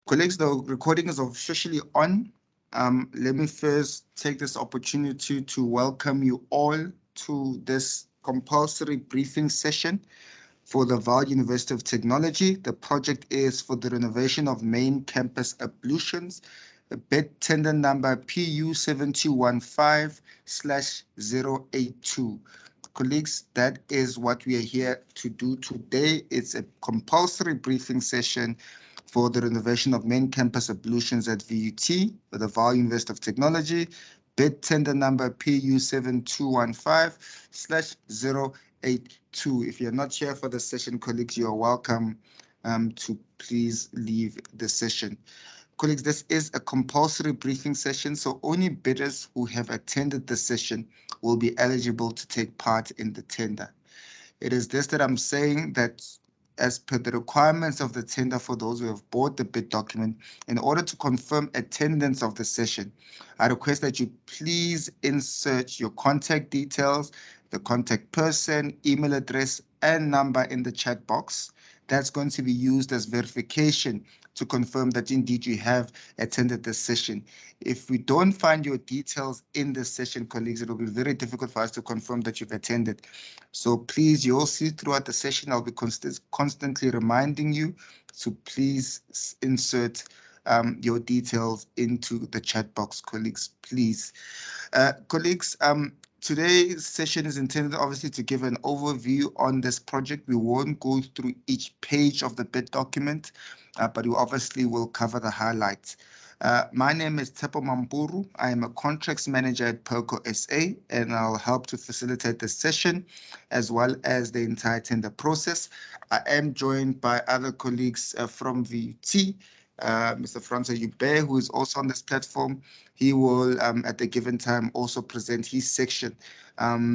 Colleagues, the recording is officially on. Let me first take this opportunity to welcome you all to this compulsory briefing session for the Vaal University of Technology. The project is for the renovation of main campus ablutions, bid tender number PU7215/082. Colleagues, that is what we are here to do today. It's a compulsory briefing session for the renovation of main campus ablutions at VUT, the Vaal University of Technology, bid tender number PU7215/082. If you're not here for the session, colleagues, you are welcome to please leave the session. Colleagues, this is a compulsory briefing session, so only bidders who have attended the session will be eligible to take part in the tender. It is this that I'm saying that as per the requirements of the tender for those who have bought the bid document, in order to confirm attendance of the session, I request that you please insert your contact details, the contact person, email address, and number in the chat box. That's going to be used as verification to confirm that indeed you have attended the session. If we don't find your details in this session, colleagues, it will be very difficult for us to confirm that you've attended. So please, you'll see throughout the session, I'll be constantly reminding you to please insert your details into the chat box, colleagues, please. Colleagues, today's session is intended obviously to give an overview on this project. We won't go through each page of the bid document, but we obviously will cover the highlights. My name is Tepo Mampuru. I am a contracts manager at PERCO SA, and I'll help to facilitate the session as well as the entire tender process. I am joined by other colleagues from VUT, Mr. Francois Hubert, who is also on this platform. He will, at the given time, also present his section.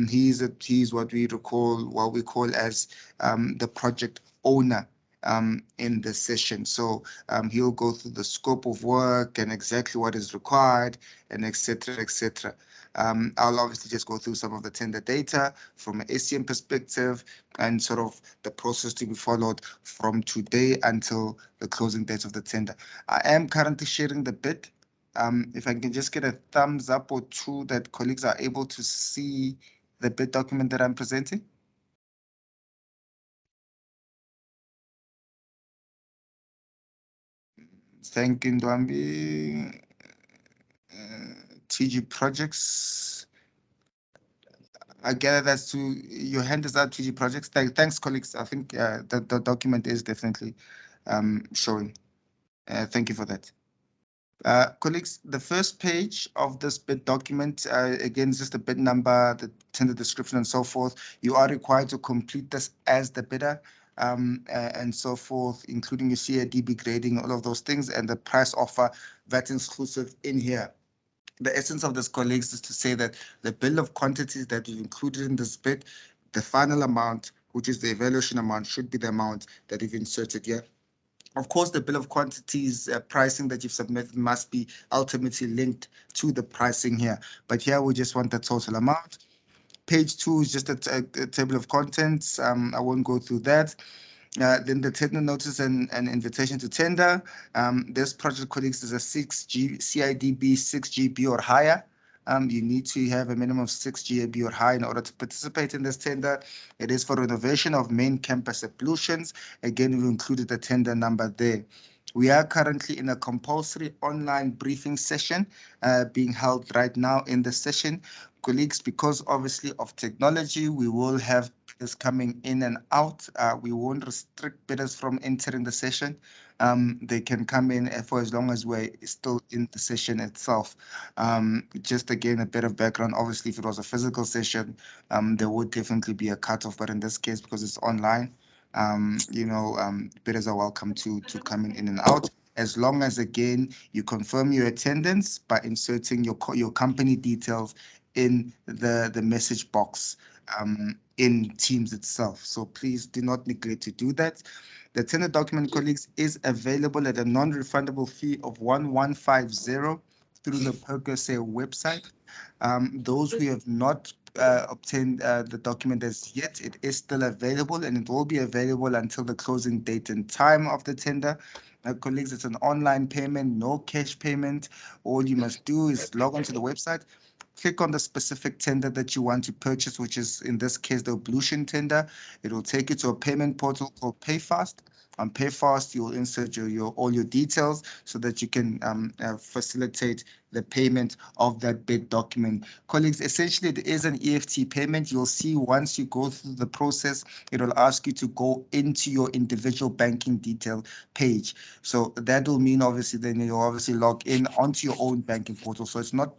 He's what we call as the project owner in the session. So he'll go through the scope of work and exactly what is required and etc. etc. I'll obviously just go through some of the tender data from an SCM perspective and sort of the process to be followed from today until the closing date of the tender. I am currently sharing the bid. If I can just get a thumbs up or two that colleagues are able to see the bid document that I'm presenting. Thank you, Ndwambi. TG Projects. I gather that's to your hand is out, TG Projects. Thanks, colleagues. I think the document is definitely showing. Thank you for that. Colleagues, the first page of this bid document, again, is just the bid number, the tender description, and so forth. You are required to complete this as the bidder. And so forth, including your CIDB grading, all of those things, and the price offer, VAT inclusive in here. The essence of this, colleagues, is to say that the bill of quantities that we've included in this bid, the final amount, which is the evaluation amount, should be the amount that we've inserted here. Of course, the bill of quantities pricing that you've submitted must be ultimately linked to the pricing here. But here we just want the total amount. Page 2 is just a table of contents. I won't go through that. Then the tender notice and invitation to tender. This project, colleagues, is a 6G CIDB 6GB or higher. You need to have a minimum of 6 GB or higher in order to participate in this tender. It is for renovation of main campus ablutions. Again, we've included the tender number there. We are currently in a compulsory online briefing session being held right now in the session. Colleagues, because obviously of technology, we will have bidders coming in and out. We won't restrict bidders from entering the session. They can come in for as long as we're still in the session itself. Just again, a bit of background. Obviously, if it was a physical session, there would definitely be a cutoff. But in this case, because it's online, bidders are welcome to come in and out, as long as, again, you confirm your attendance by inserting your company details in the message box in Teams itself. So please do not neglect to do that. The tender document, colleagues, is available at a non-refundable fee of 1150 through the PERCO SA website. Those who have not obtained the document as yet, it is still available, and it will be available until the closing date and time of the tender. Colleagues, it's an online payment, no cash payment. All you must do is log onto the website, click on the specific tender that you want to purchase, which is in this case the ablution tender. It will take you to a payment portal called PayFast. On PayFast, you will insert all your details so that you can facilitate the payment of that bid document. Colleagues, essentially it is an EFT payment. You'll see once you go through the process, it will ask you to go into your individual banking detail page. So that will mean obviously then you'll obviously log in onto your own banking portal. So it's not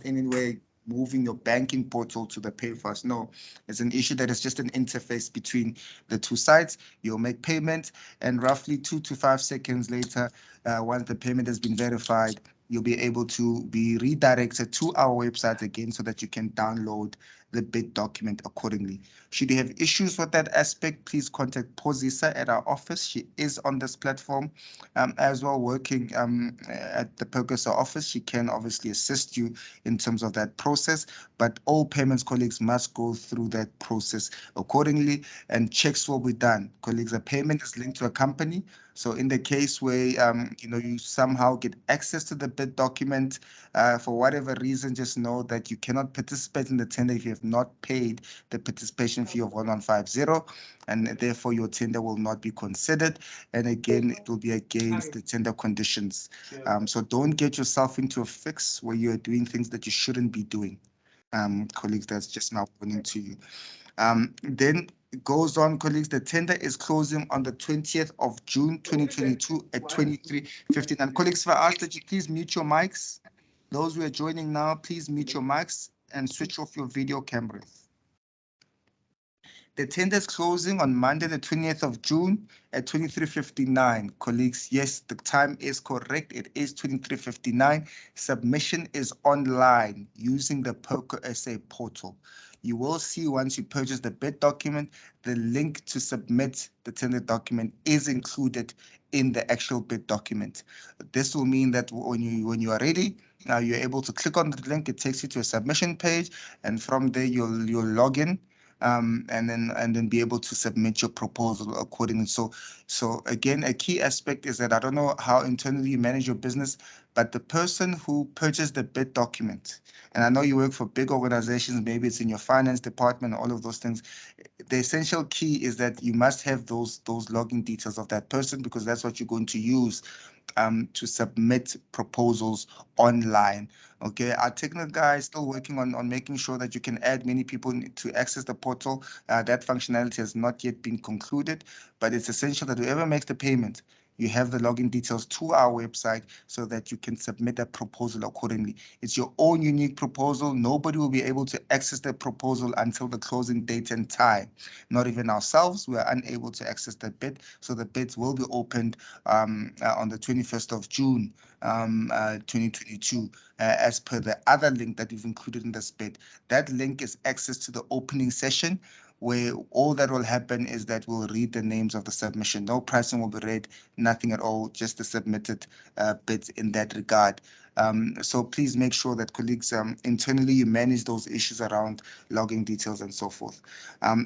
in any way moving your banking portal to the PayFast. No, it's an issue that is just an interface between the two sites. You'll make payment, and roughly 2 to 5 seconds later, once the payment has been verified, you'll be able to be redirected to our website again so that you can download the bid document accordingly. Should you have issues with that aspect, please contact Pozisa at our office. She is on this platform as well, working at the Percusa office. She can obviously assist you in terms of that process, but all payments, colleagues, must go through that process accordingly, and checks will be done. Colleagues, a payment is linked to a company. So in the case where you somehow get access to the bid document for whatever reason, just know that you cannot participate in the tender if you have not paid the participation fee of 1150, and therefore your tender will not be considered. And again, it will be against the tender conditions. So don't get yourself into a fix where you're doing things that you shouldn't be doing. Colleagues, that's just my warning to you. Then it goes on, colleagues, the tender is closing on the 20th of June, 2022 at 23:59. Colleagues, if I ask that you please mute your mics. Those who are joining now, please mute your mics and switch off your video cameras. The tender is closing on Monday, the 20th of June at 23:59. Colleagues, yes, the time is correct. It is 23:59. Submission is online using the POCO SA portal. You will see once you purchase the bid document, the link to submit the tender document is included in the actual bid document. This will mean that when you are ready, you're able to click on the link. It takes you to a submission page, and from there you'll log in and then be able to submit your proposal accordingly. So again, a key aspect is that I don't know how internally you manage your business, but the person who purchased the bid document, and I know you work for big organizations, maybe it's in your finance department, all of those things. The essential key is that you must have those login details of that person, because that's what you're going to use to submit proposals online. Okay, our technical guy is still working on making sure that you can add many people to access the portal. That functionality has not yet been concluded, but it's essential that whoever makes the payment, you have the login details to our website so that you can submit a proposal accordingly. It's your own unique proposal. Nobody will be able to access the proposal until the closing date and time. Not even ourselves. We are unable to access the bid. So the bids will be opened on the 21st of June, 2022, as per the other link that we've included in this bid. That link is access to the opening session, where all that will happen is that we'll read the names of the submission. No pricing will be read, nothing at all, just the submitted bids in that regard. So please make sure that colleagues internally you manage those issues around logging details and so forth.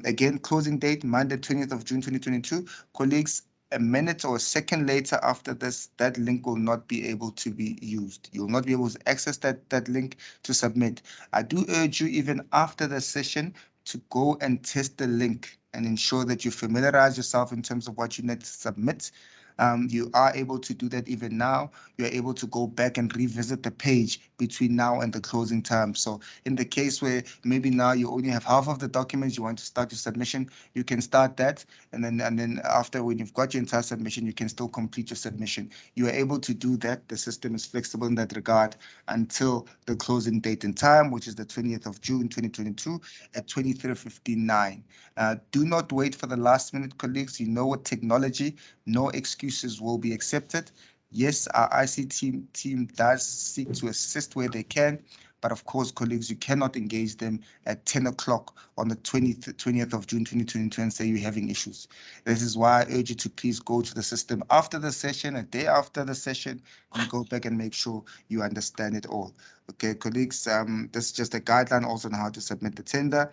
Again, closing date, Monday, 20th of June, 2022. Colleagues, a minute or a second later after this, that link will not be able to be used. You'll not be able to access that link to submit. I do urge you, even after the session, to go and test the link and ensure that you familiarize yourself in terms of what you need to submit. You are able to do that even now. You're able to go back and revisit the page between now and the closing time. So in the case where maybe now you only have half of the documents, you want to start your submission, you can start that. And then after, when you've got your entire submission, you can still complete your submission. You are able to do that. The system is flexible in that regard until the closing date and time, which is the 20th of June, 2022 at 23:59. Do not wait for the last minute, colleagues. You know what technology, no excuses will be accepted. Yes, our ICT team does seek to assist where they can, but of course, colleagues, you cannot engage them at 10 o'clock on the 20th of June, 2022 and say you're having issues. This is why I urge you to please go to the system after the session, a day after the session, and go back and make sure you understand it all. Okay, colleagues, this is just a guideline also on how to submit the tender.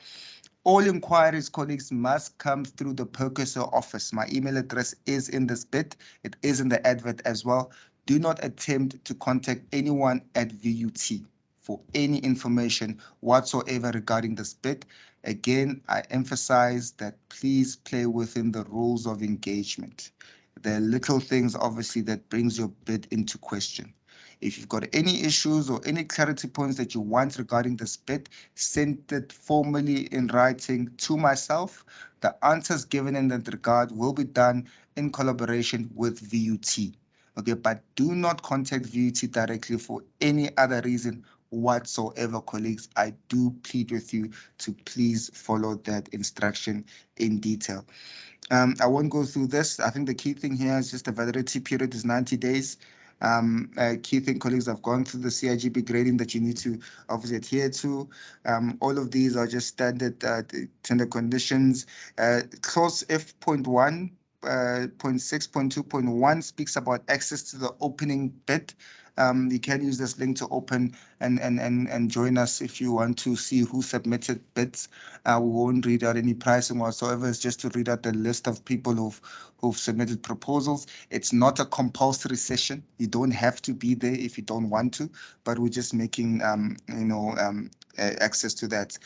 All inquiries, colleagues, must come through the PERCO office. My email address is in this bit. It is in the advert as well. Do not attempt to contact anyone at VUT for any information whatsoever regarding this bid. Again, I emphasize that please play within the rules of engagement. There are little things, obviously, that brings your bid into question. If you've got any issues or any clarity points that you want regarding this bid, send it formally in writing to myself. The answers given in that regard will be done in collaboration with VUT. Okay, but do not contact VUT directly for any other reason whatsoever, colleagues. I do plead with you to please follow that instruction in detail. I won't go through this. I think the key thing here is just the validity period is 90 days. Key thing, colleagues, I've gone through the CIGB grading that you need to obviously adhere to. All of these are just standard tender conditions. Clause F.1, 0.6.2.1 speaks about access to the opening bid. You can use this link to open and join us if you want to see who submitted bids. We won't read out any pricing whatsoever. It's just to read out the list of people who've submitted proposals. It's not a compulsory session. You don't have to be there if you don't want to, but we're just making access to that.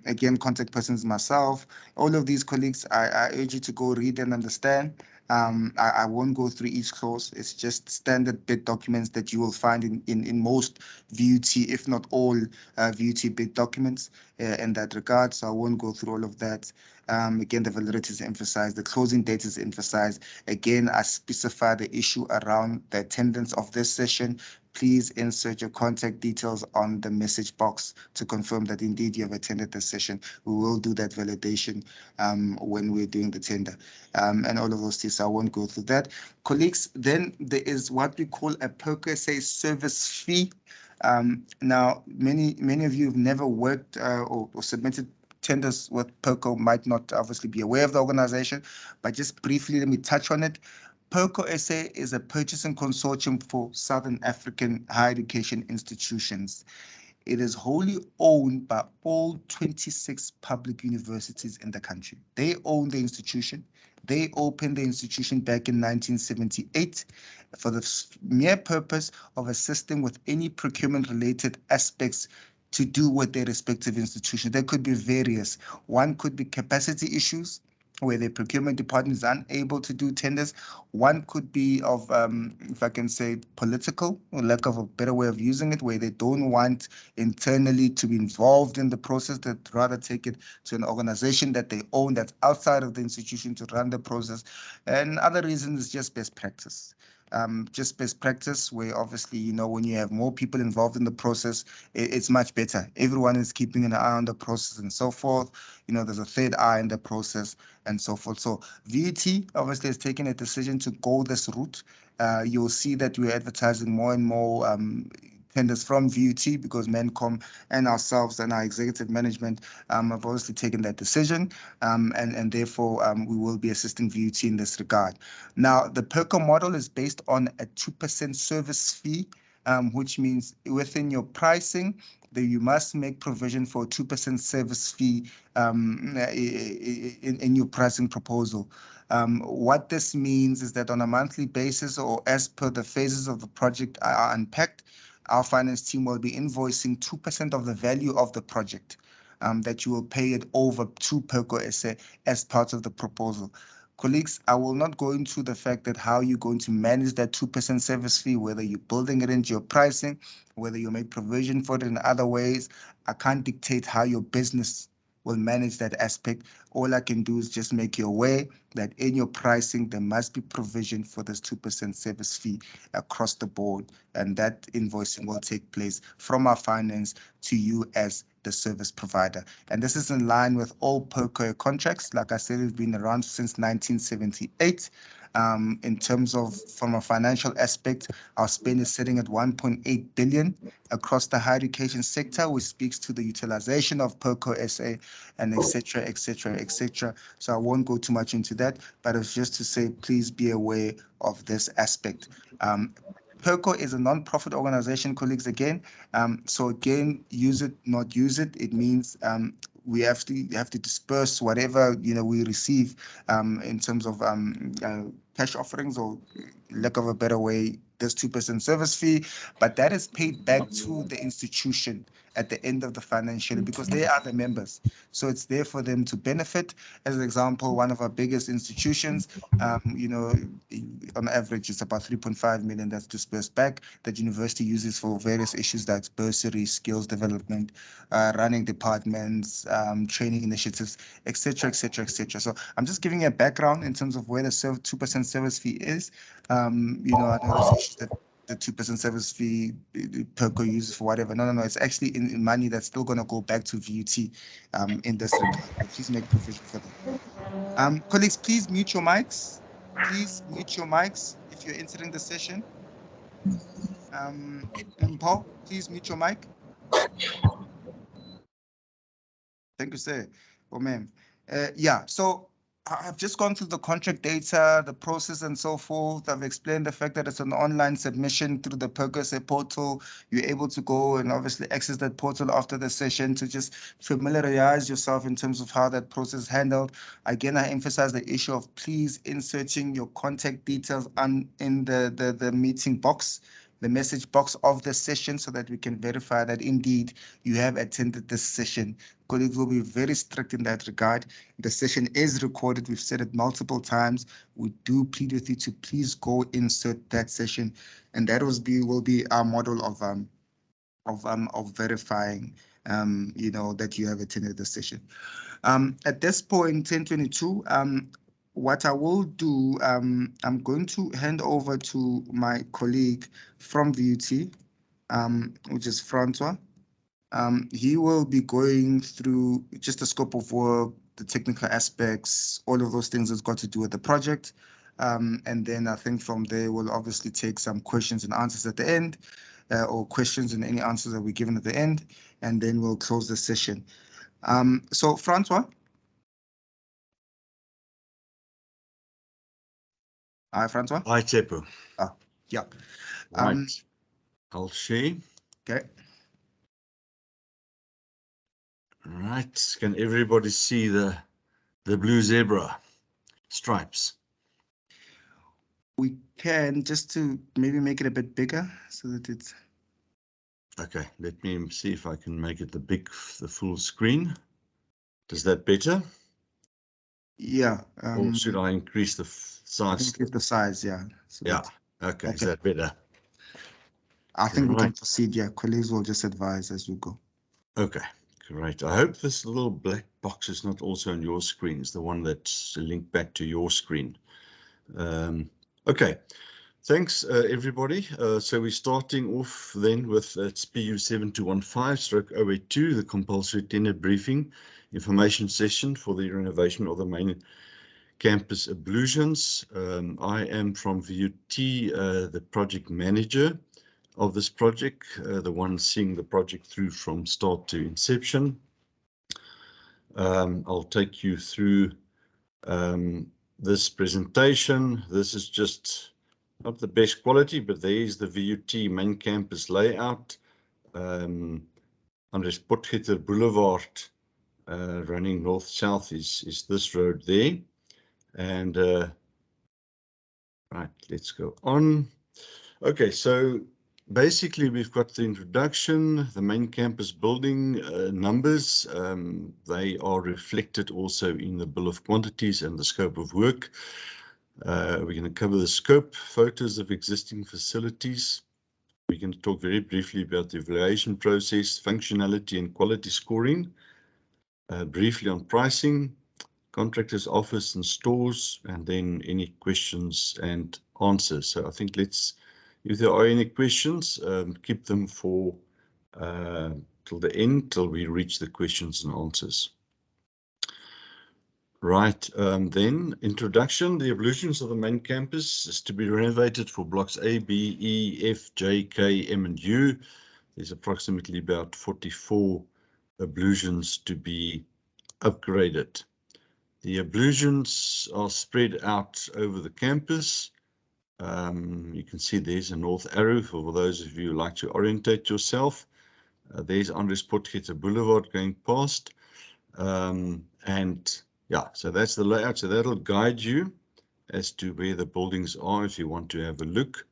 Again, contact persons myself. All of these colleagues, I urge you to go read and understand. I won't go through each clause. It's just standard bid documents that you will find in most VUT, if not all VUT bid documents in that regard. So I won't go through all of that. Again, the validity is emphasized. The closing date is emphasized. Again, I specify the issue around the attendance of this session. Please insert your contact details on the message box to confirm that indeed you have attended the session. We will do that validation when we're doing the tender and all of those things. I won't go through that. Colleagues, then there is what we call a PERCO service fee. Now, many of you have never worked or submitted tenders with PERCO, might not obviously be aware of the organization, but just briefly, let me touch on it. PERCO SA is a purchasing consortium for Southern African higher education institutions. It is wholly owned by all 26 public universities in the country. They own the institution. They opened the institution back in 1978 for the mere purpose of assisting with any procurement-related aspects to do with their respective institutions. There could be various. One could be capacity issues, where the procurement department is unable to do tenders. One could be of, if I can say, political, or lack of a better way of using it, where they don't want internally to be involved in the process, that rather take it to an organization that they own that's outside of the institution to run the process. And other reasons is just best practice. Just best practice, where obviously, when you have more people involved in the process, it's much better. Everyone is keeping an eye on the process and so forth. There's a third eye in the process and so forth. So VUT obviously has taken a decision to go this route. You'll see that we're advertising more and more tenders from VUT because MENCOM and ourselves and our executive management have obviously taken that decision, and therefore we will be assisting VUT in this regard. Now, the PERCO model is based on a 2% service fee, which means within your pricing, that you must make provision for a 2% service fee in your pricing proposal. What this means is that on a monthly basis or as per the phases of the project are unpacked, our finance team will be invoicing 2% of the value of the project that you will pay it over to PERCO SA as part of the proposal. Colleagues, I will not go into the fact that how you're going to manage that 2% service fee, whether you're building it into your pricing, whether you make provision for it in other ways. I can't dictate how your business will manage that aspect. All I can do is just make you aware that in your pricing, there must be provision for this 2% service fee across the board. And that invoicing will take place from our finance to you as the service provider. And this is in line with all PERCO contracts. Like I said, it's been around since 1978. In terms of, from a financial aspect, our spend is sitting at 1.8 billion across the higher education sector, which speaks to the utilization of PERCO SA and et cetera, et cetera, et cetera. So I won't go too much into that, but it's just to say, please be aware of this aspect. PERCO is a non-profit organization, colleagues, again. So again, use it, not use it. It means we have to disperse whatever we receive in terms of cash offerings, or lack of a better way, there's 2% service fee, but that is paid back to the institution at the end of the financial year because they are the members. So it's there for them to benefit. As an example, one of our biggest institutions, on average, it's about 3.5 million that's dispersed back that university uses for various issues like bursary, skills development, running departments, training initiatives, etc., etc., etc. So I'm just giving you a background in terms of where the 2% service fee is. I know there's issues that the 2% service fee PERCO uses for whatever. No. It's actually in money that's still going to go back to VUT in this regard. But please make provision for that. Colleagues, please mute your mics. Please mute your mics if you're entering the session. Paul, please mute your mic. Thank you, sir. Oh, ma'am. Yeah, so I've just gone through the contract data, the process, and so forth. I've explained the fact that it's an online submission through the PERCO portal. You're able to go and obviously access that portal after the session to just familiarize yourself in terms of how that process is handled. Again, I emphasize the issue of please inserting your contact details in the meeting box, the message box of the session, so that we can verify that indeed you have attended this session. Colleagues will be very strict in that regard. The session is recorded. We've said it multiple times. We do plead with you to please go insert that session, and that will be our model of verifying that you have attended the session. At this point, 10:22. What I will do, I'm going to hand over to my colleague from VUT, which is Francois. He will be going through just the scope of work, the technical aspects, all of those things that's got to do with the project. And then I think from there, we'll obviously take some questions and answers at the end, or questions and any answers that we're given at the end, and then we'll close the session. So Francois. Hi, Francois. Hi, Tsepo. Yeah. Right. I'll share. Okay. Right. Can everybody see the blue zebra stripes? We can, just to maybe make it a bit bigger so that it's... Okay, let me see if I can make it the full screen. Does that better? Yeah. Or should I increase the size? Increase the size, yeah. So yeah. Okay. Is that better? I think we can proceed. Yeah, colleagues will just advise as we go. Okay, great. I hope this little black box is not also on your screen. It's the one that's linked back to your screen. Okay. Thanks, everybody. So we're starting off then with it's PU 7215/082, the compulsory tender briefing information session for the renovation of the main campus ablutions. I am from VUT, the project manager of this project, the one seeing the project through from start to inception. I'll take you through this presentation. This is just not the best quality, but there's the VUT main campus layout. Andres Potgieter Boulevard, running north-south is this road there. And right, let's go on. Okay, so basically we've got the introduction, the main campus building numbers. They are reflected also in the bill of quantities and the scope of work. We're going to cover the scope, photos of existing facilities. We're going to talk very briefly about the evaluation process, functionality and quality scoring. Briefly on pricing, contractors' office and stores, and then any questions and answers. So I think if there are any questions, keep them for till the end, till we reach the questions and answers. Right, then introduction. The ablutions of the main campus is to be renovated for blocks A, B, E, F, J, K, M, and U. There's approximately about 44 ablutions to be upgraded. The ablutions are spread out over the campus. You can see there's a north arrow for those of you who like to orientate yourself. There's Andres Potgieter Boulevard going past. And yeah, so that's the layout. So that'll guide you as to where the buildings are if you want to have a look.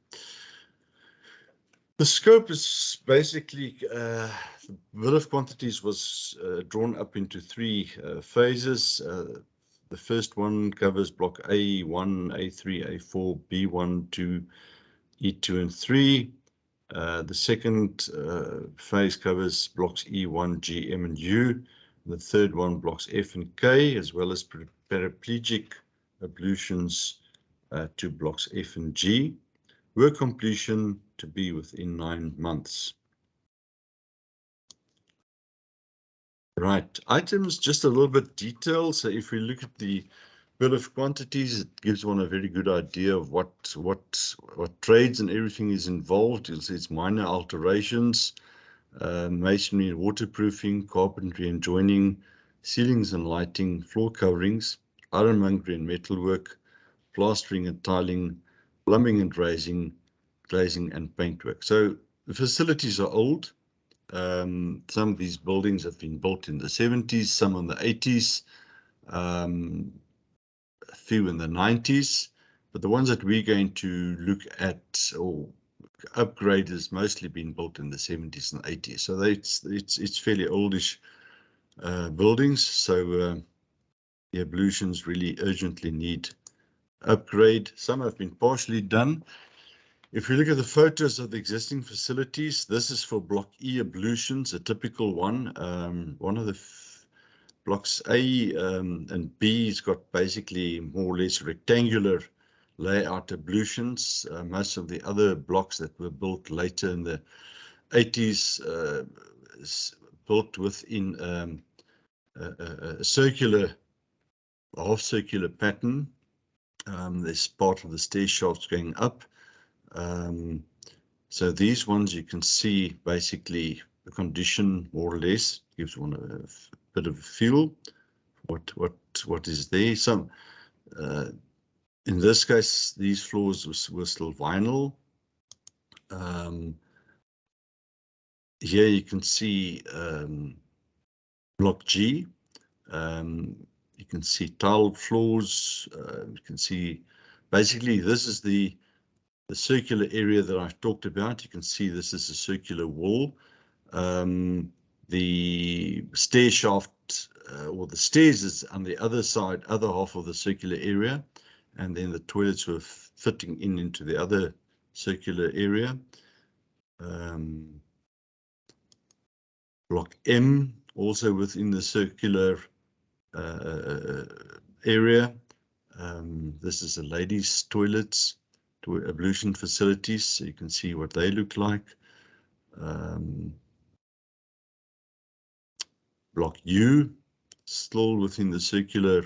The scope is basically, the bill of quantities was drawn up into three phases. The first one covers block A1, A3, A4, B1, 2, E2, and 3. The second phase covers blocks E1, G, M, and U. The third one blocks F and K, as well as paraplegic ablutions to blocks F and G. Work completion to be within 9 months. Right, items just a little bit detailed. So if we look at the bill of quantities, it gives one a very good idea of what trades and everything is involved. You'll see it's minor alterations, masonry and waterproofing, carpentry and joining, ceilings and lighting, floor coverings, ironmongery and metalwork, plastering and tiling, plumbing and glazing and paintwork. So the facilities are old. Some of these buildings have been built in the 70s, some in the 80s, a few in the 90s, but the ones that we're going to look at or upgrade has mostly been built in the 70s and 80s. So it's fairly oldish buildings. So the ablutions really urgently need upgrade. Some have been partially done. If we look at the photos of the existing facilities, this is for block E ablutions, a typical one. One of the blocks A and B has got basically more or less rectangular layout ablutions. Most of the other blocks that were built later in the 80s built within a circular, half circular pattern. There's part of the stair shafts going up. So these ones you can see basically the condition more or less gives one a bit of a feel what is there. Some in this case these floors were still vinyl. Here you can see block G. You can see tiled floors. You can see basically this is the circular area that I've talked about. You can see this is a circular wall. The stair shaft or the stairs is on the other side, other half of the circular area, and then the toilets were fitting into the other circular area. Block M, also within the circular area. This is the ladies' toilets, ablution facilities, so you can see what they look like. Block U, still within the circular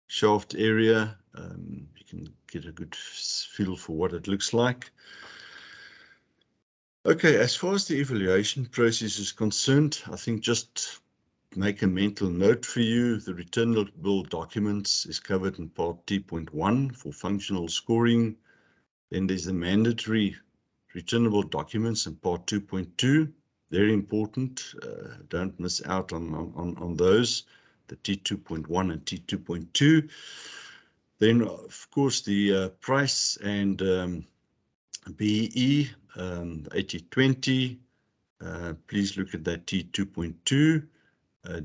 shaft area. You can get a good feel for what it looks like. Okay, as far as the evaluation process is concerned, I think just make a mental note for you. The returnable documents is covered in part T.1 for functional scoring. Then there's the mandatory returnable documents in part 2.2. Very important. Don't miss out on those, the T2.1 and T2.2. Then, of course, the price and BE 8020. Please look at that T2.2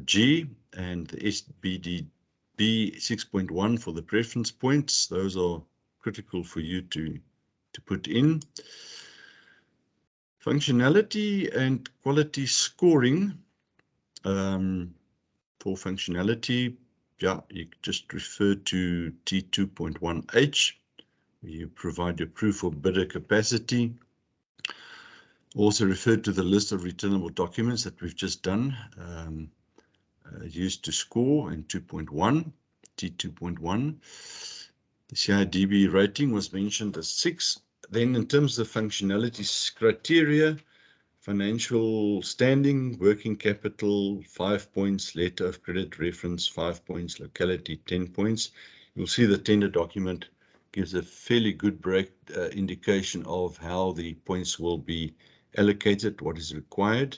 G and the SBDB 6.1 for the preference points. Those are critical for you to put in. Functionality and quality scoring. For functionality, yeah, you just refer to T2.1H. You provide your proof of bidder capacity. Also refer to the list of returnable documents that we've just done, used to score in 2.1, T2.1. The CIDB rating was mentioned as 6. Then in terms of functionality criteria, financial standing, working capital, 5 points, letter of credit reference, 5 points, locality, 10 points. You'll see the tender document gives a fairly good indication of how the points will be allocated, what is required,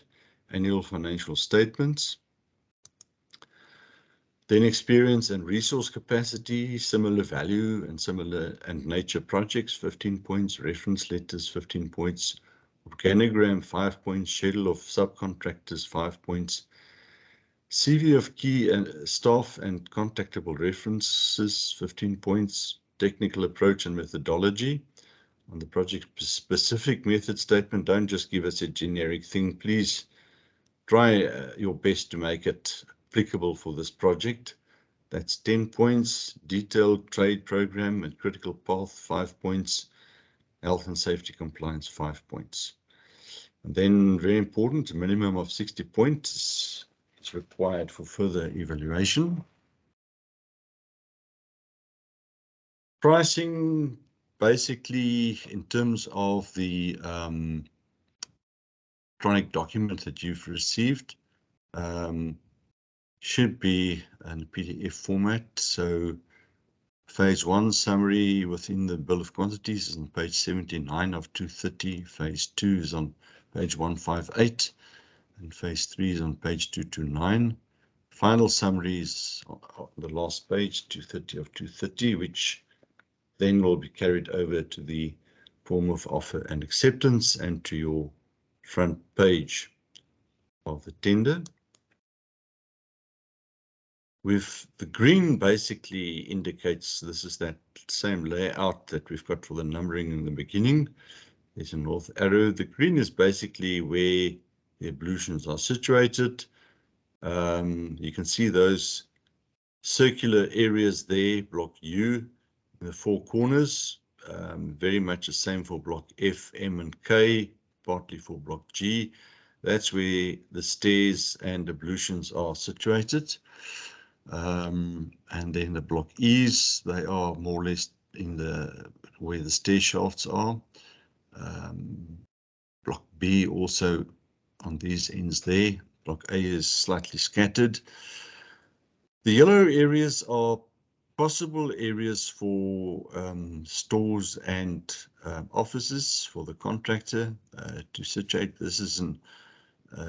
annual financial statements. Then experience and resource capacity, similar value and similar and nature projects, 15 points, reference letters, 15 points, organogram, 5 points, schedule of subcontractors, 5 points, CV of key and staff and contactable references, 15 points, technical approach and methodology. On the project specific method statement, don't just give us a generic thing. Please try your best to make it applicable for this project. That's 10 points. Detailed trade program and critical path, 5 points. Health and safety compliance, 5 points. And then very important, a minimum of 60 points is required for further evaluation. Pricing, basically in terms of the electronic document that you've received, should be in PDF format. So phase 1 summary within the bill of quantities is on page 79 of 230. Phase 2 is on page 158 and phase 3 is on page 229. Final summary is on the last page, 230 of 230, which then will be carried over to the form of offer and acceptance and to your front page of the tender. With the green basically indicates this is that same layout that we've got for the numbering in the beginning. There's a north arrow. The green is basically where the ablutions are situated. You can see those circular areas there, block U, in the 4 corners. Very much the same for block F, M, and K, partly for block G. That's where the stairs and ablutions are situated. And then the block E's, they are more or less in the where the stair shafts are. Block B also on these ends there. Block A is slightly scattered. The yellow areas are possible areas for stores and offices for the contractor to situate. This is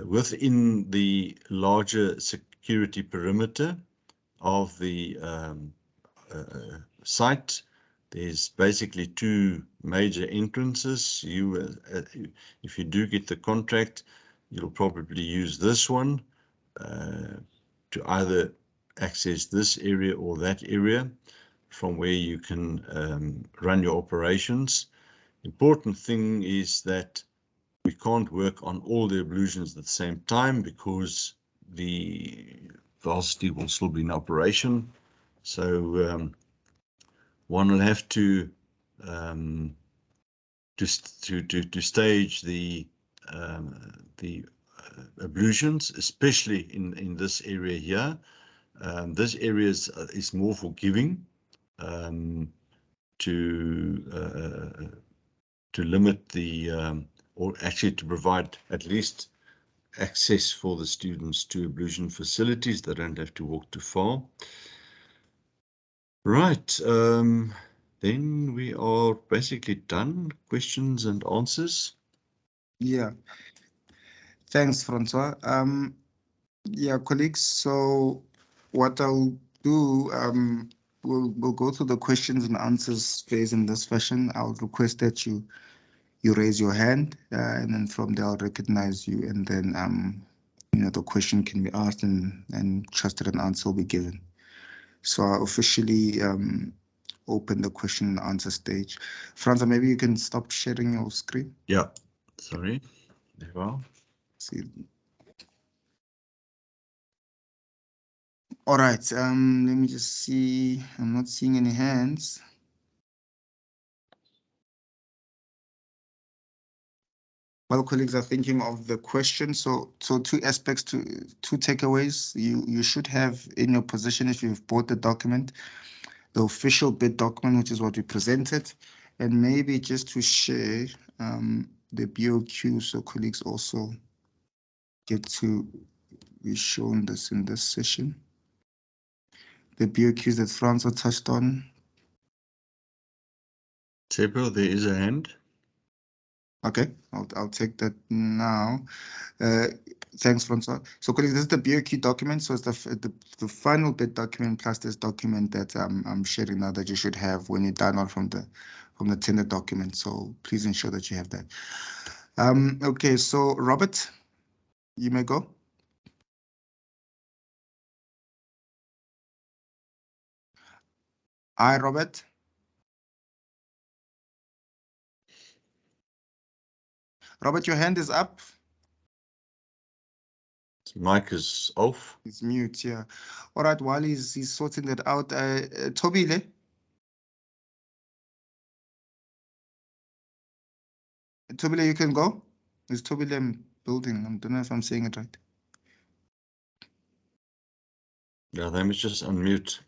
within the larger security perimeter of the site. There's basically 2 major entrances. If you do get the contract, you'll probably use this one to either access this area or that area from where you can run your operations. Important thing is that we can't work on all the ablutions at the same time because the varsity will still be in operation. So one will have to stage the ablutions, especially in this area here. This area is more forgiving to limit the or actually to provide at least access for the students to ablution facilities. They don't have to walk too far. Right, then we are basically done. Questions and answers? Yeah. Thanks, Francois. Yeah, colleagues, so what I'll do, we'll go through the questions and answers phase in this fashion. I'll request that you raise your hand, and then from there I'll recognize you, and then the question can be asked and trusted an answer will be given. So I officially open the question and answer stage. Francois, maybe you can stop sharing your screen. Yeah, sorry. There we are. See. All right, let me just see. I'm not seeing any hands. While colleagues are thinking of the question, so 2 aspects, 2 takeaways you should have in your possession if you've bought the document, the official bid document, which is what we presented, and maybe just to share the BOQ, so colleagues also get to be shown this in this session. The BOQs that Francois touched on. Tebo, there is a hand. Okay, I'll take that now. Thanks, Francois. So, colleagues, this is the BOQ document. So it's the final bit document plus this document that I'm sharing now that you should have when you download from the tender document. So please ensure that you have that. Okay, so Robert, you may go. Hi, Robert. Robert, your hand is up. Mic is off. It's mute, yeah. All right, while he's sorting that out, Tobile. Tobile, you can go. Is Tobile building? I don't know if I'm saying it right. Yeah, they must just unmute.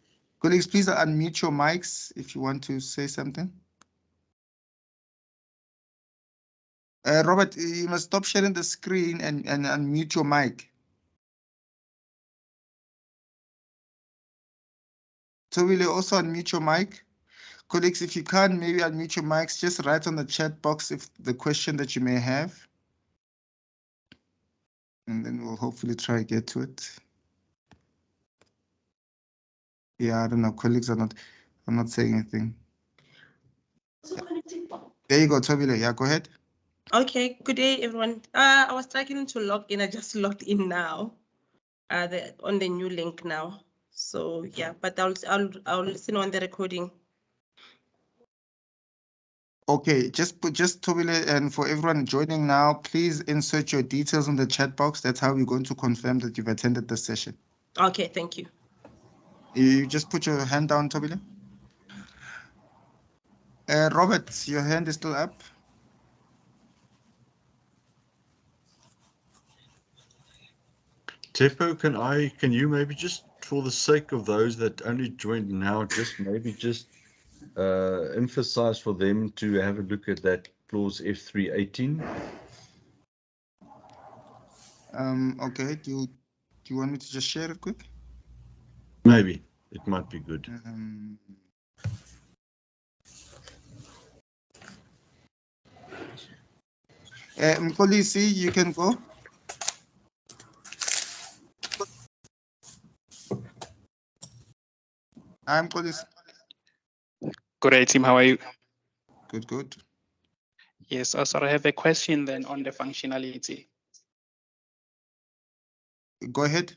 Colleagues, please unmute your mics if you want to say something. Robert, you must stop sharing the screen and unmute your mic. So will you also unmute your mic? Colleagues, if you can't, maybe unmute your mics. Just write on the chat box if the question that you may have. And then we'll hopefully try to get to it. Yeah, I don't know. Colleagues are not, I'm not saying anything. There you go, Tobile. Yeah, go ahead. Okay, good day, everyone. I was struggling to log in. I just logged in now. On the new link now. So yeah, but I'll listen on the recording. Okay, just Tobile, and for everyone joining now, please insert your details in the chat box. That's how we're going to confirm that you've attended the session. Okay, thank you. You just put your hand down, Tobile. Robert, your hand is still up. Tepo, can you maybe just, for the sake of those that only joined now, just emphasize for them to have a look at that clause F318? Okay, do you want me to just share it quick? Maybe it might be good. Policy, you can go. I'm Policy. Good day, team. How are you? Good, good. Yes, sorry, I have a question then on the functionality. Go ahead.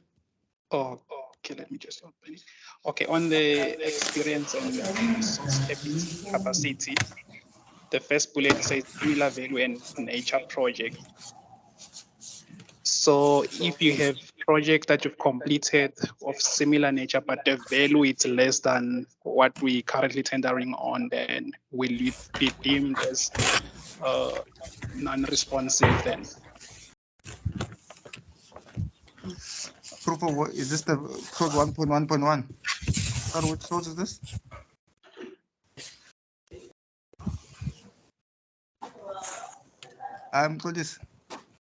Oh, okay, let me just open it. Okay, on the experience and resource capacity, the first bullet says similar value and nature project. So if you have project that you've completed of similar nature, but the value is less than what we currently tendering on, then will it be deemed as non-responsive then? Proof of what is this? The clause 1.1.1. Sorry, which clause is this? Policy.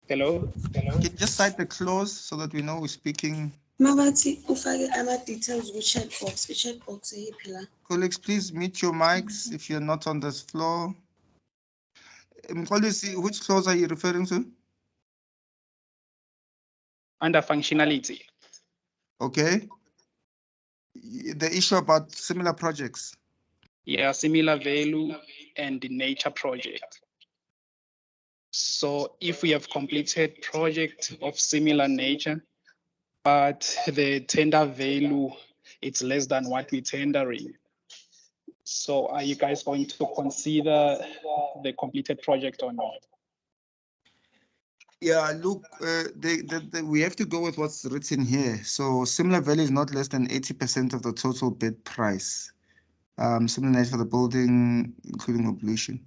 Hello? Can you just cite the clause so that we know we're speaking? Mabathi ufake ama-details ku-chat box. I-chat box eyiphila. Colleagues, please mute your mics if you're not on this floor. Policy, which clause are you referring to? Under functionality. Okay. The issue about similar projects. Yeah, similar value and the nature project. So if we have completed project of similar nature, but the tender value it's less than what we're tendering. So are you guys going to consider the completed project or not? Yeah, look, we have to go with what's written here. So similar value is not less than 80% of the total bid price. Similar nature for the building, including ablution.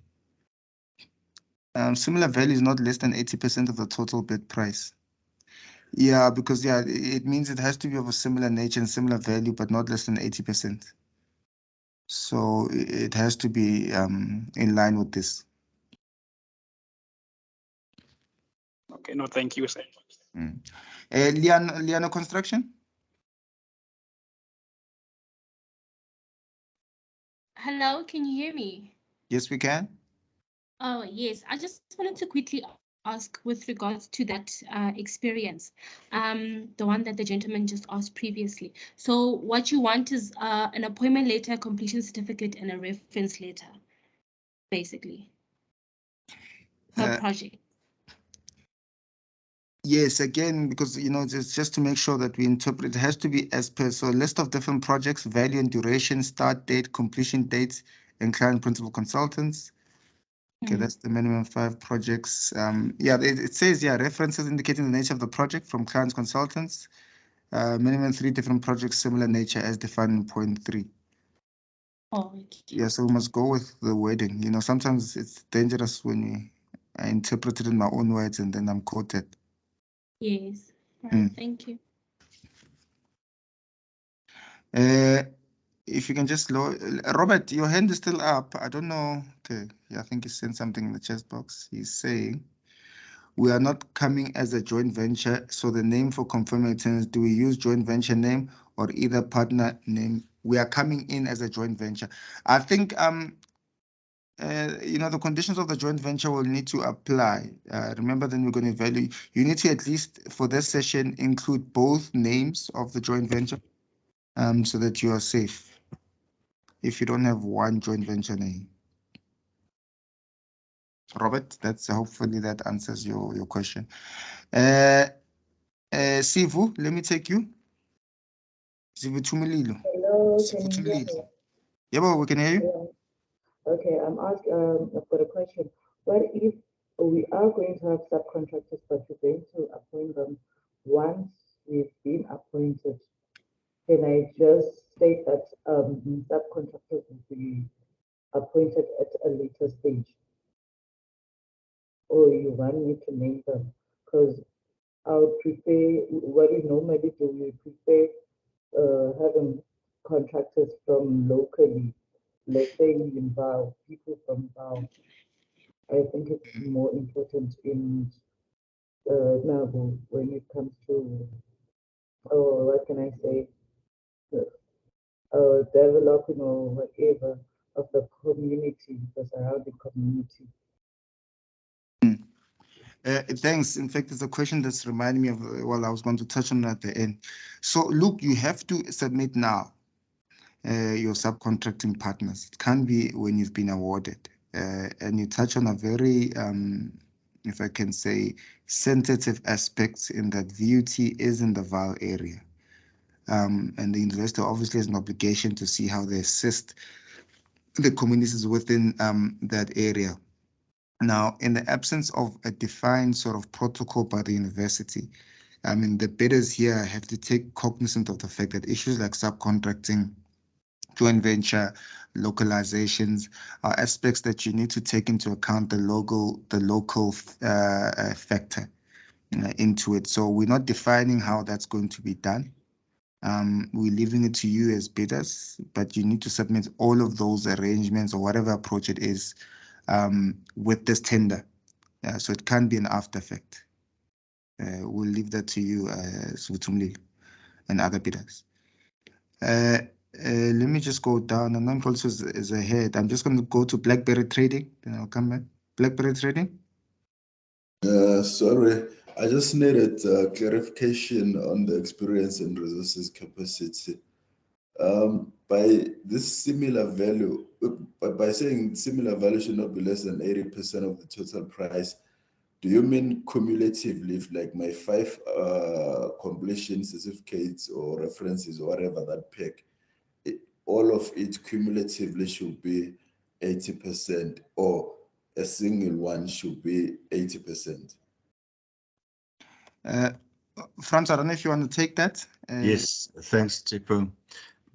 Similar value is not less than 80% of the total bid price. Yeah, because yeah, it means it has to be of a similar nature and similar value, but not less than 80%. So it has to be in line with this. Okay, no, thank you, sir. Liano Construction? Hello, can you hear me? Yes, we can. Oh, yes. I just wanted to quickly ask with regards to that experience, the one that the gentleman just asked previously. So what you want is an appointment letter, completion certificate, and a reference letter, basically, per project. Yes, again, because just to make sure that we interpret, it has to be as per. So list of different projects, value and duration, start date, completion dates, and client principal consultants. Okay, that's the minimum 5 projects. Yeah, it says, yeah, references indicating the nature of the project from clients consultants. Minimum 3 different projects, similar nature as defined in point 3. Oh, okay. Yeah, so we must go with the wording. Sometimes it's dangerous when I interpret it in my own words and then I'm quoted. Yes. Right. Thank you. If you can just Robert, your hand is still up. I don't know. Okay, yeah, I think he sent something in the chat box. He's saying, we are not coming as a joint venture, so the name for confirming attendance, do we use joint venture name or either partner name? We are coming in as a joint venture. I think the conditions of the joint venture will need to apply. Remember, then we're going to evaluate. You need to, at least for this session, include both names of the joint venture, so that you are safe. If you don't have one joint venture name. Robert, hopefully that answers your question. Sivu, let me take you. Sivu Tumililo. Hello, can you hear me? Yeah, but we can hear you. Yeah. Okay, I've got a question. What if we are going to have subcontractors, but we're going to appoint them once we've been appointed? Can I just state that subcontractors will be appointed at a later stage? Or you want me to name them? Because I would prefer, what we normally do, we prefer having contractors from locally, let's say in Bao, people from Bao. I think it's more important in Nabu when it comes to, what can I say, developing or whatever of the community, the surrounding community. Thanks. In fact, it's a question that's reminding me of, I was going to touch on at the end. So, look, you have to submit now your subcontracting partners. It can't be when you've been awarded. And you touch on a very, if I can say, sensitive aspects in that VUT is in the VAL area. And the university obviously has an obligation to see how they assist the communities within that area. Now, in the absence of a defined sort of protocol by the university, the bidders here have to take cognizance of the fact that issues like subcontracting, joint venture, localizations are aspects that you need to take into account the local factor into it. So we're not defining how that's going to be done. We're leaving it to you as bidders, but you need to submit all of those arrangements or whatever approach it is with this tender. So it can't be an after effect. We'll leave that to you, Sutumli, and other bidders. Let me just go down. And then also is ahead. I'm just going to go to BlackBerry Trading, then I'll come back. BlackBerry Trading. Sorry, I just needed clarification on the experience and resources capacity. By this similar value, by saying similar value should not be less than 80% of the total price, do you mean cumulatively, if like my 5 completion certificates or references or whatever that pick, all of it cumulatively should be 80%, or a single one should be 80%? Franz, I don't know if you want to take that. Yes, thanks, Tsepo.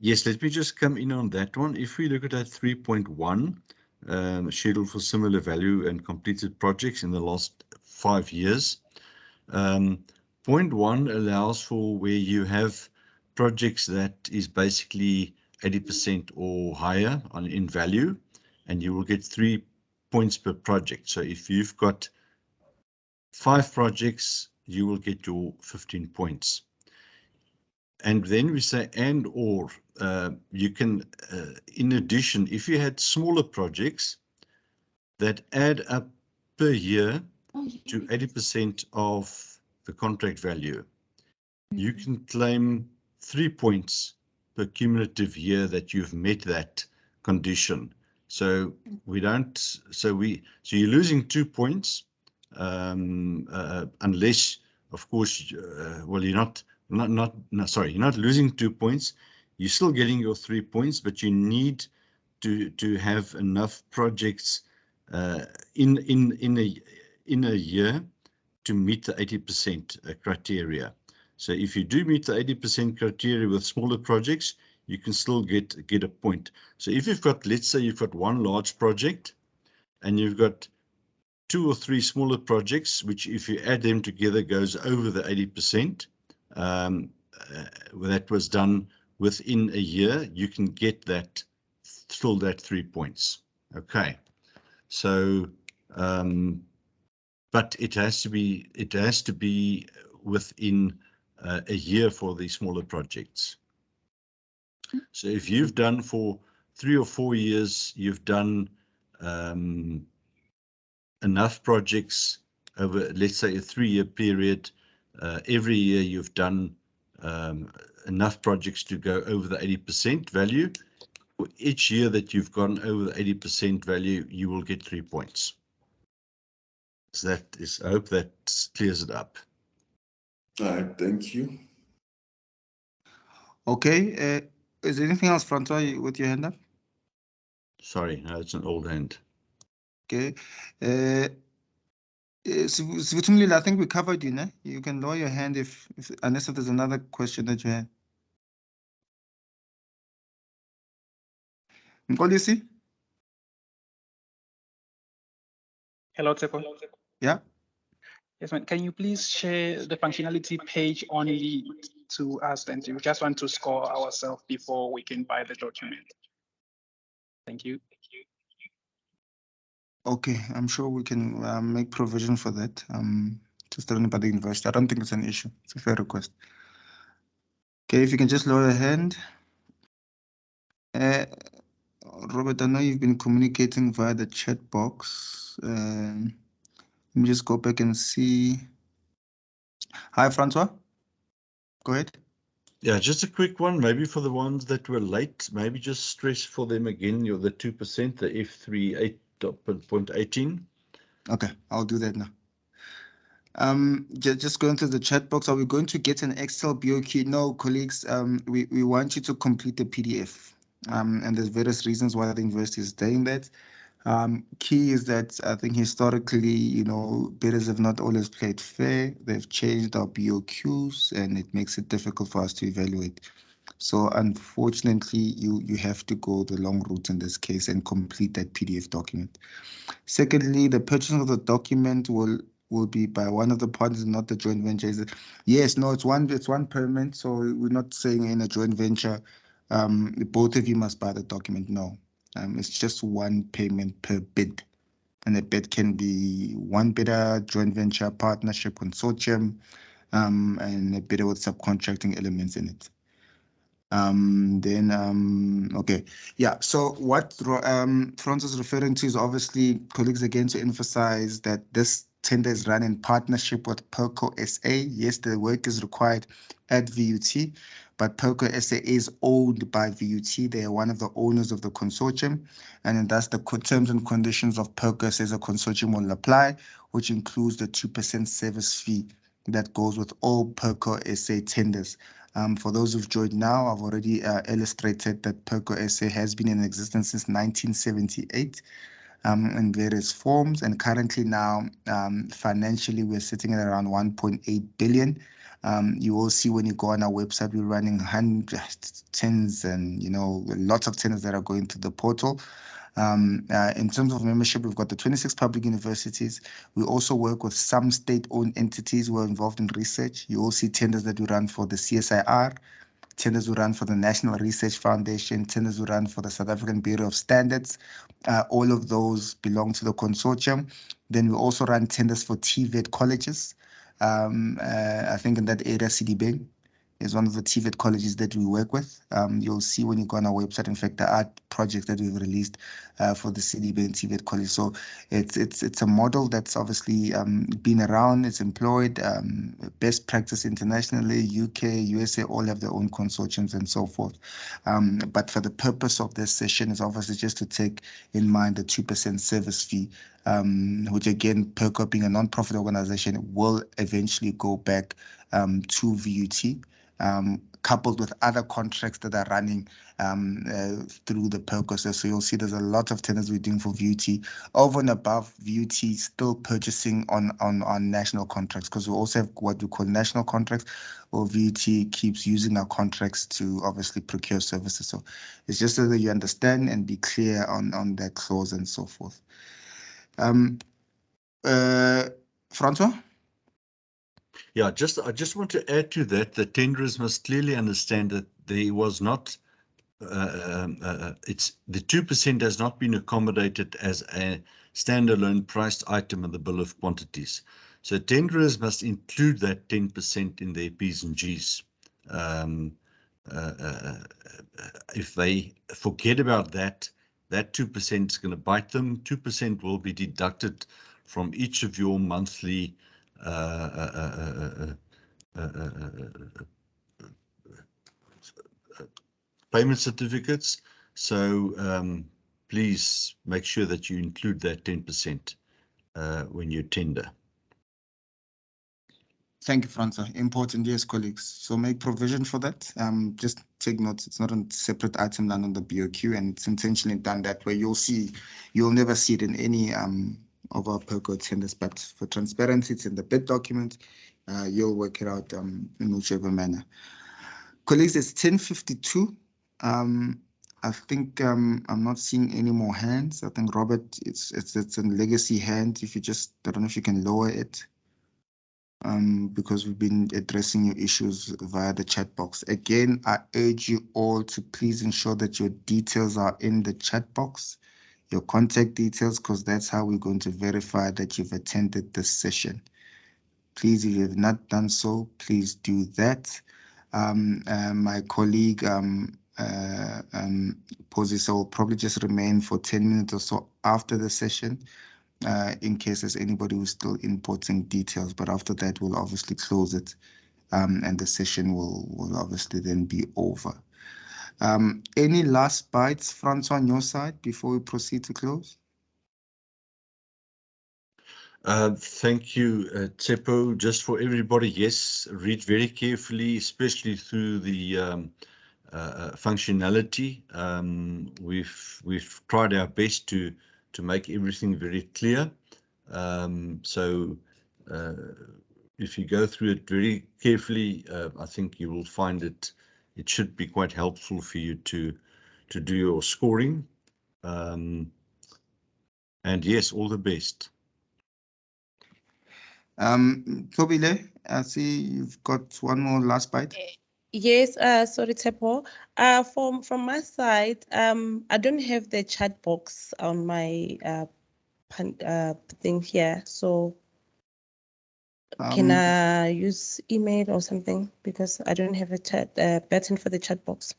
Yes, let me just come in on that one. If we look at that 3.1, scheduled for similar value and completed projects in the last 5 years, point 1 allows for where you have projects that is basically 80% or higher in value, and you will get 3 points per project. So if you've got 5 projects, you will get your 15 points. And then we say and or you can, in addition, if you had smaller projects, that add up per year Oh, to yeah. 80% of the contract value. You can claim 3 points per cumulative year that you've met that condition. So so you're losing 2 points, unless, of course, well, you're you're not losing 2 points. You're still getting your 3 points, but you need to have enough projects in a year to meet the 80% criteria. So if you do meet the 80% criteria with smaller projects, you can still get a point. So if you've got, let's say you've got one large project and you've got 2 or 3 smaller projects, which if you add them together goes over the 80%, that was done within a year, you can get that, still that 3 points. Okay. So, but it has to be within a year for the smaller projects. So if you've done for 3 or 4 years, you've done enough projects over, let's say, a 3-year period, every year you've done enough projects to go over the 80% value. For each year that you've gone over the 80% value, you will get 3 points. So I hope that clears it up. All right, thank you. Okay, is there anything else, Francois, with your hand up? Sorry, no, it's an old hand. Okay. Sivutungile, I think we covered you, ne? You can lower your hand unless there's another question that you have. Nkolisi? Hello, Tshepo. Yeah. Yes, ma'am. Can you please share the functionality page only to us, and we just want to score ourselves before we can buy the document? Thank you. Okay, I'm sure we can make provision for that. Just run by the university. I don't think it's an issue. It's a fair request. Okay, if you can just lower your hand. Robert, I know you've been communicating via the chat box. Let me just go back and see. Hi, Francois. Go ahead. Yeah, just a quick one, maybe for the ones that were late, maybe just stress for them again, the 2%, the F38.18. Okay, I'll do that now. Just going to the chat box. Are we going to get an Excel BOQ? No, colleagues. We want you to complete the PDF. And there's various reasons why the university is doing that. Key is that I think historically, bidders have not always played fair. They've changed our BOQs, and it makes it difficult for us to evaluate. So unfortunately, you have to go the long route in this case and complete that PDF document. Secondly, the purchase of the document will be by one of the parties, not the joint venture. Yes, no, it's one payment. So we're not saying in a joint venture, both of you must buy the document. No, it's just one payment per bid. And the bid can be one bidder, joint venture, partnership, consortium, and a bidder with subcontracting elements in it. Okay, yeah, so what Franz is referring to is obviously, colleagues, again, to emphasize that this tender is run in partnership with PERCO SA. Yes, the work is required at VUT, but PERCO SA is owned by VUT. They are one of the owners of the consortium, and thus the terms and conditions of PERCO SA as a consortium will apply, which includes the 2% service fee that goes with all PERCO SA tenders. For those who've joined now, I've already illustrated that PERCO SA has been in existence since 1978 in various forms, and currently now financially we're sitting at around 1.8 billion. You will see when you go on our website, we're running hundreds, tens, and lots of tenders that are going to the portal. In terms of membership, we've got the 26 public universities. We also work with some state-owned entities who are involved in research. You will see tenders that we run for the CSIR, tenders we run for the National Research Foundation, tenders we run for the South African Bureau of Standards. All of those belong to the consortium. Then we also run tenders for TVET colleges. I think in that area, CDB is one of the TVET colleges that we work with. You'll see when you go on our website, in fact, there are projects that we've released for the CDB and TVET college. So it's a model that's obviously been around, it's employed, best practice internationally, UK, USA, all have their own consortiums and so forth. But for the purpose of this session is obviously just to take in mind the 2% service fee, which again, PERCO being a non-profit organization, will eventually go back to VUT, coupled with other contracts that are running through the PERCO. So you'll see there's a lot of tenders we're doing for VUT. Over and above, VUT still purchasing on national contracts, because we also have what we call national contracts, or VUT keeps using our contracts to obviously procure services. So it's just so that you understand and be clear on that clause and so forth. Francois? Yeah, I just want to add to that, the tenderers must clearly understand that there was not, it's the 2% has not been accommodated as a standalone priced item in the bill of quantities. So tenderers must include that 10% in their P's and G's. If they forget about that, that 2% is going to bite them. 2% will be deducted from each of your monthly payment certificates. So please make sure that you include that 10% when you tender. Thank you, Francois. Important, yes, colleagues. So make provision for that. Just take note, it's not a separate item done on the BOQ, and it's intentionally done that way. You'll never see it in any of our PERCO tenders, but for transparency, it's in the bid document. You'll work it out in whichever manner. Colleagues, it's 10:52. I think I'm not seeing any more hands. I think Robert, it's a legacy hand. If you just, I don't know if you can lower it. Because we've been addressing your issues via the chat box. Again, I urge you all to please ensure that your details are in the chat box, your contact details, because that's how we're going to verify that you've attended this session. Please, if you have not done so, please do that. My colleague, Posisa, will probably just remain for 10 minutes or so after the session, in case there's anybody who's still inputting details, but after that we'll obviously close it, and the session will obviously then be over. Any last bites, Francois, on your side before we proceed to close? Thank you, Tsepo. Just for everybody, yes, read very carefully, especially through the functionality. We've tried our best to make everything very clear. So if you go through it very carefully, I think you will find it should be quite helpful for you to do your scoring. And yes, all the best. Tobile, I see you've got one more last bite. Yes, sorry, Tepo. From my side, I don't have the chat box on my thing here, so can I use email or something, because I don't have a chat button for the chat box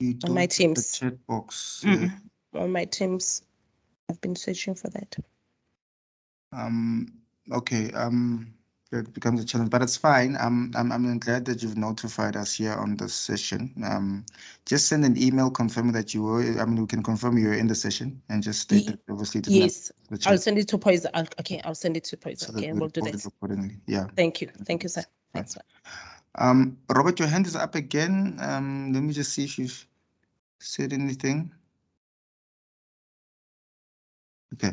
on my Teams. The chat box. On my Teams, I've been searching for that. Okay. That becomes a challenge, but it's fine. I'm glad that you've notified us here on the session. Just send an email confirming that you were. We can confirm you were in the session, and just state that obviously. Yes, I'll send it to Poison. Okay, I'll send it to Poison. So okay, we'll do that accordingly. Yeah. Thank you, sir. Thanks. Robert, your hand is up again. Let me just see if you've said anything. Okay.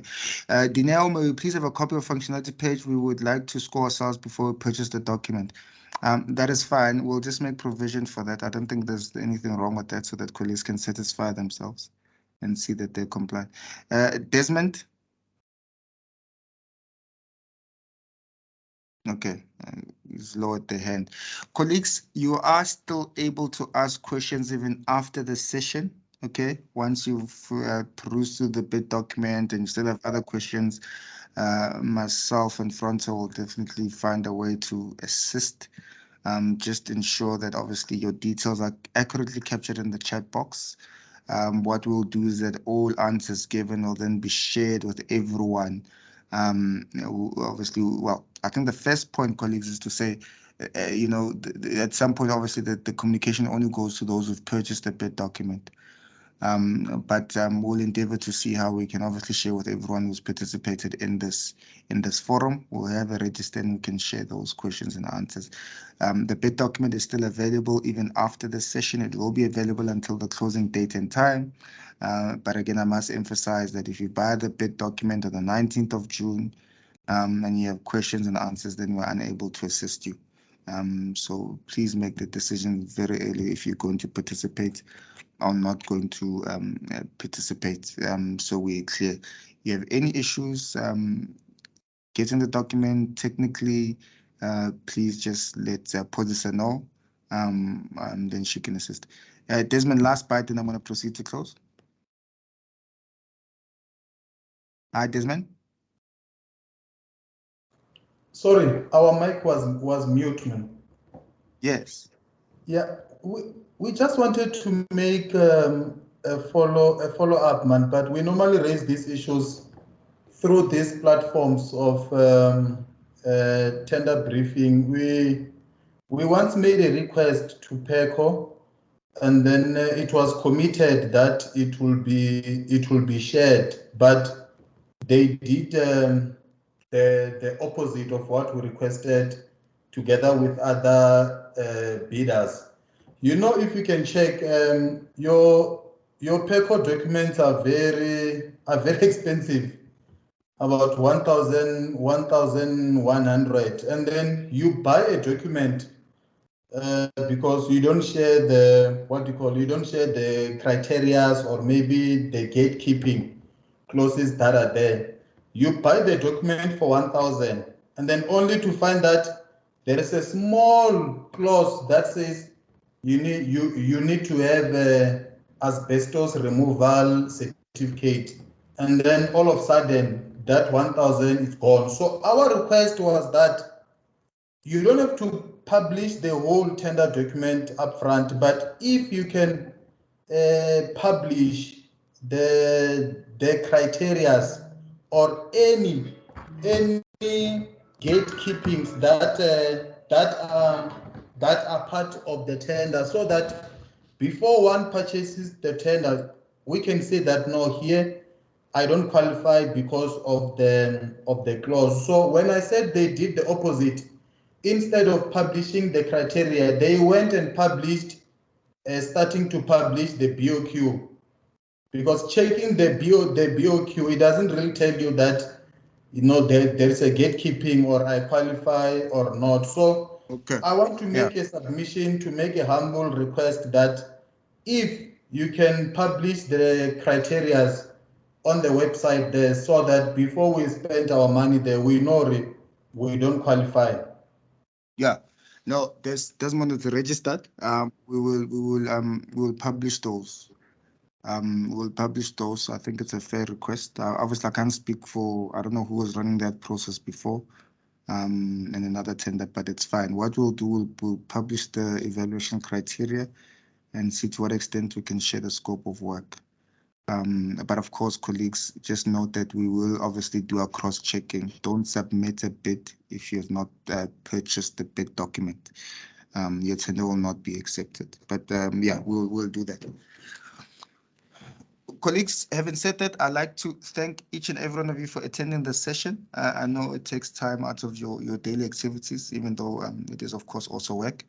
Dineo, may we please have a copy of functionality page? We would like to score ourselves before we purchase the document. That is fine. We'll just make provision for that. I don't think there's anything wrong with that, so that colleagues can satisfy themselves and see that they comply. Desmond? Okay, he's lowered the hand. Colleagues, you are still able to ask questions even after the session. Okay, once you've perused through the bid document and you still have other questions, myself and Francois will definitely find a way to assist Just ensure that obviously your details are accurately captured in the chat box. What we'll do is that all answers given will then be shared with everyone. Obviously, well, I think the first point, colleagues, is to say, at some point, obviously, the communication only goes to those who've purchased the bid document. But we'll endeavor to see how we can obviously share with everyone who's participated in this forum. We'll have a register and we can share those questions and answers. The bid document is still available even after the session. It will be available until the closing date and time. But again, I must emphasize that if you buy the bid document on the 19th of June and you have questions and answers, then we're unable to assist you. So please make the decision very early if you're going to participate or not going to participate. So we're clear. You have any issues getting the document technically, please just let Podisa know, and then she can assist. Desmond, last bite, and I'm going to proceed to close. Hi, Desmond. Sorry, our mic was mute, man. Yes. Yeah, we just wanted to make a follow up, man. But we normally raise these issues through these platforms of tender briefing. We once made a request to PECO, and then it was committed that it will be shared, but they did the opposite of what we requested, together with other bidders. You know, if you can check, your PECO documents are very expensive, about 1,100, and then you buy a document because you don't share you don't share the criterias or maybe the gatekeeping clauses that are there. You buy the document for 1,000, and then only to find that there is a small clause that says you need to have asbestos removal certificate, and then all of a sudden that 1,000 is gone. So our request was that you don't have to publish the whole tender document upfront, but if you can publish the criterias or any gatekeepings that are part of the tender, so that before one purchases the tender, we can say that no, here I don't qualify because of the clause. So when I said they did the opposite, instead of publishing the criteria, they went and published, starting to publish the BOQ. Because checking the BOQ, it doesn't really tell you that, there is a gatekeeping or I qualify or not. So Okay. I want to make a submission, to make a humble request that if you can publish the criterias on the website there, so that before we spend our money there, we know we don't qualify. Yeah. No, Desmond is registered. We will publish those. We'll publish those. I think it's a fair request. Obviously, I can't speak for, I don't know who was running that process before, and another tender, but it's fine. What we'll do, we'll publish the evaluation criteria and see to what extent we can share the scope of work. But of course, colleagues, just note that we will obviously do a cross-checking. Don't submit a bid if you have not purchased the bid document. Your tender will not be accepted. But yeah, we'll do that. Colleagues, having said that, I'd like to thank each and every one of you for attending the session. I know it takes time out of your daily activities, even though it is, of course, also work.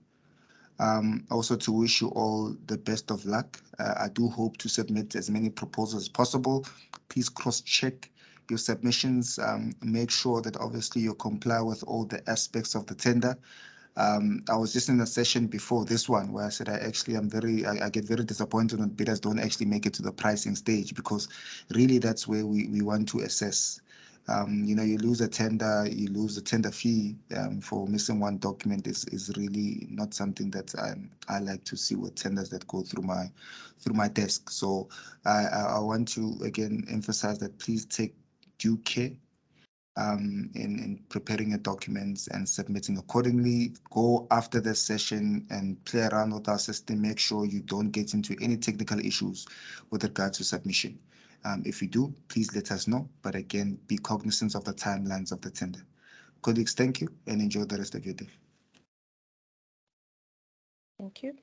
Also to wish you all the best of luck. I do hope to submit as many proposals as possible. Please cross-check your submissions. Make sure that obviously you comply with all the aspects of the tender. I was just in a session before this one where I said I get very disappointed when bidders don't actually make it to the pricing stage, because really that's where we want to assess. You lose a tender, you lose the tender fee for missing one document is really not something that I like to see with tenders that go through my desk. So I want to again emphasize that please take due care in preparing your documents and submitting accordingly. Go after the session and play around with our system. Make sure you don't get into any technical issues with regards to submission. If you do, please let us know. But again, be cognizant of the timelines of the tender. Colleagues, thank you and enjoy the rest of your day. Thank you.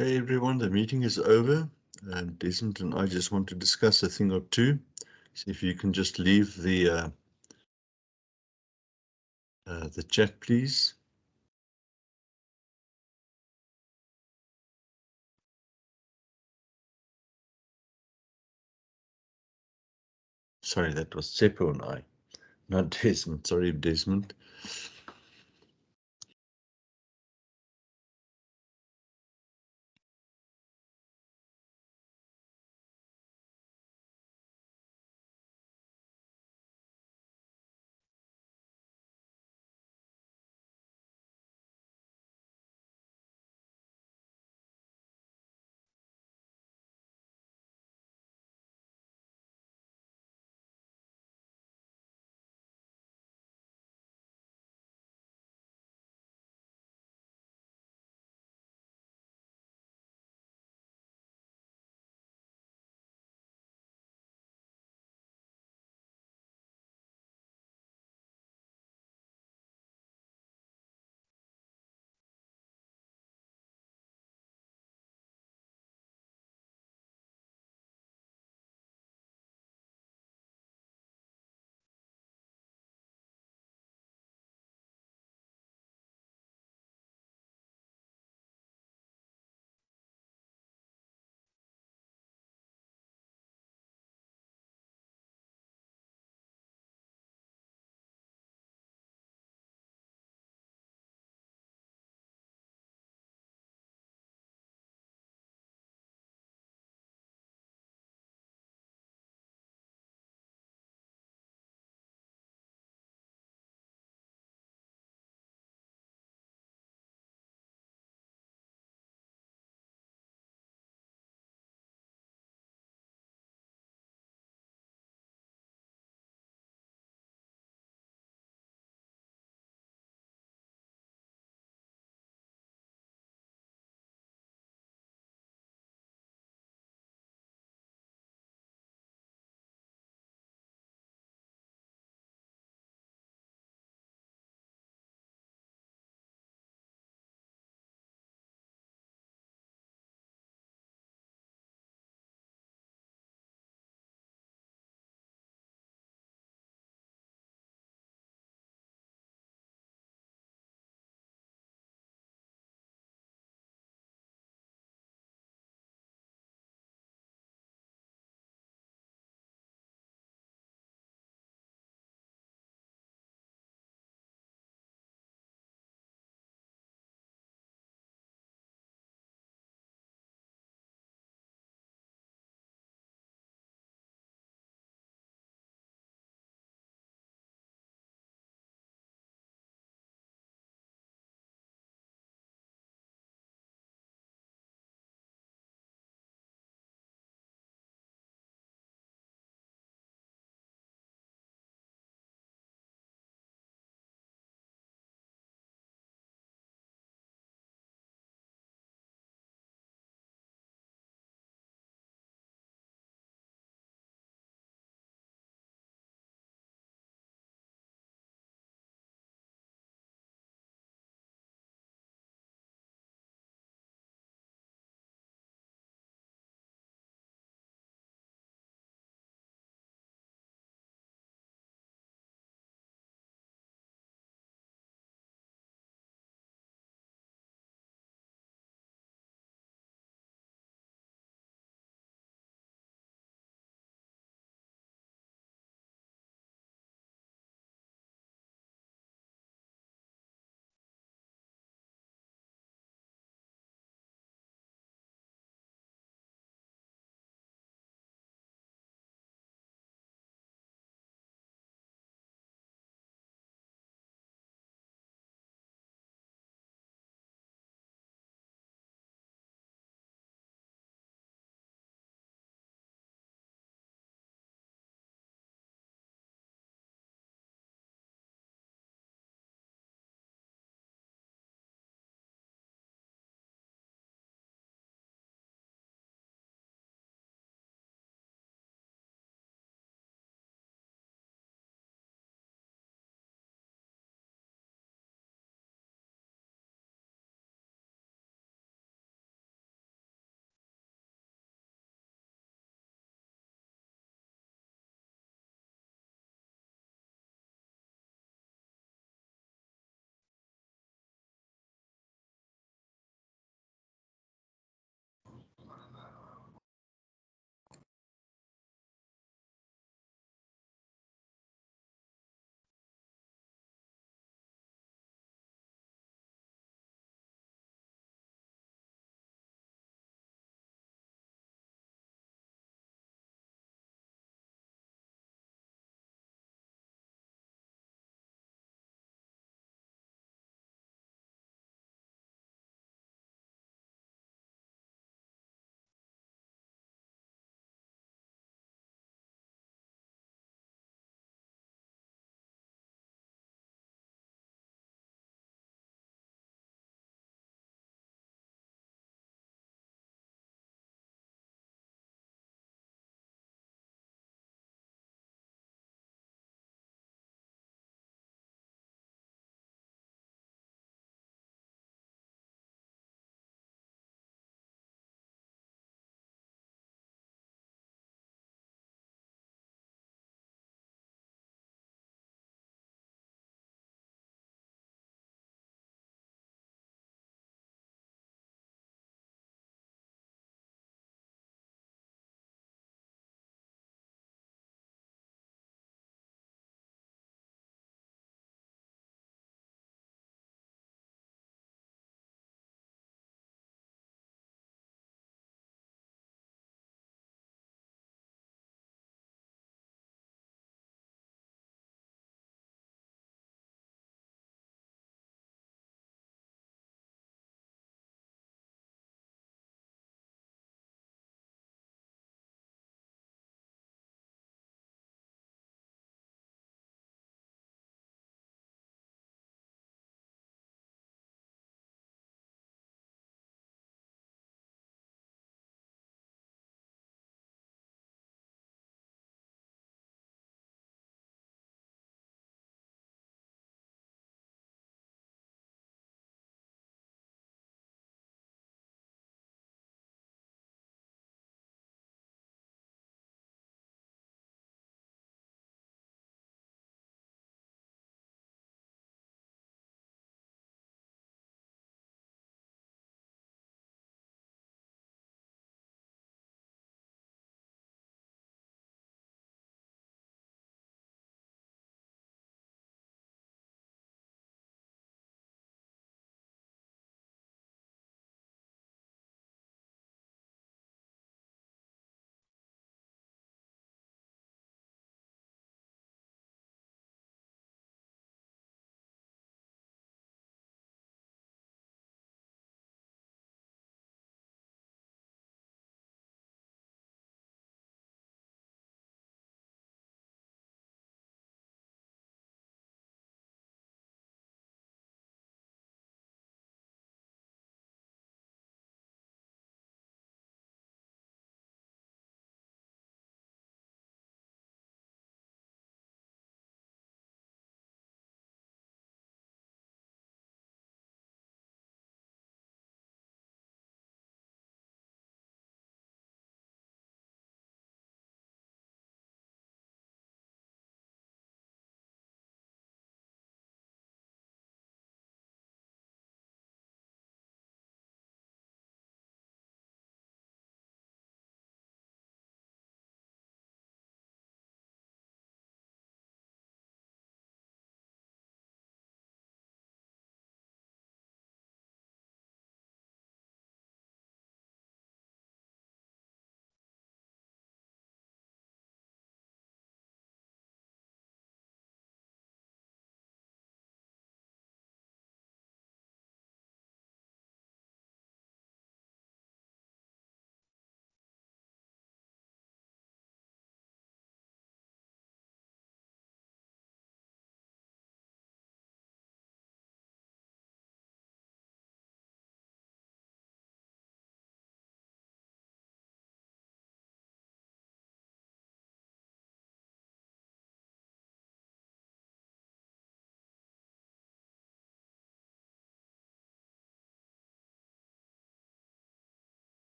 Okay, everyone, the meeting is over. And Desmond and I just want to discuss a thing or two. So if you can just leave the chat, please. Sorry, that was Seppo and I, not Desmond. Sorry, Desmond.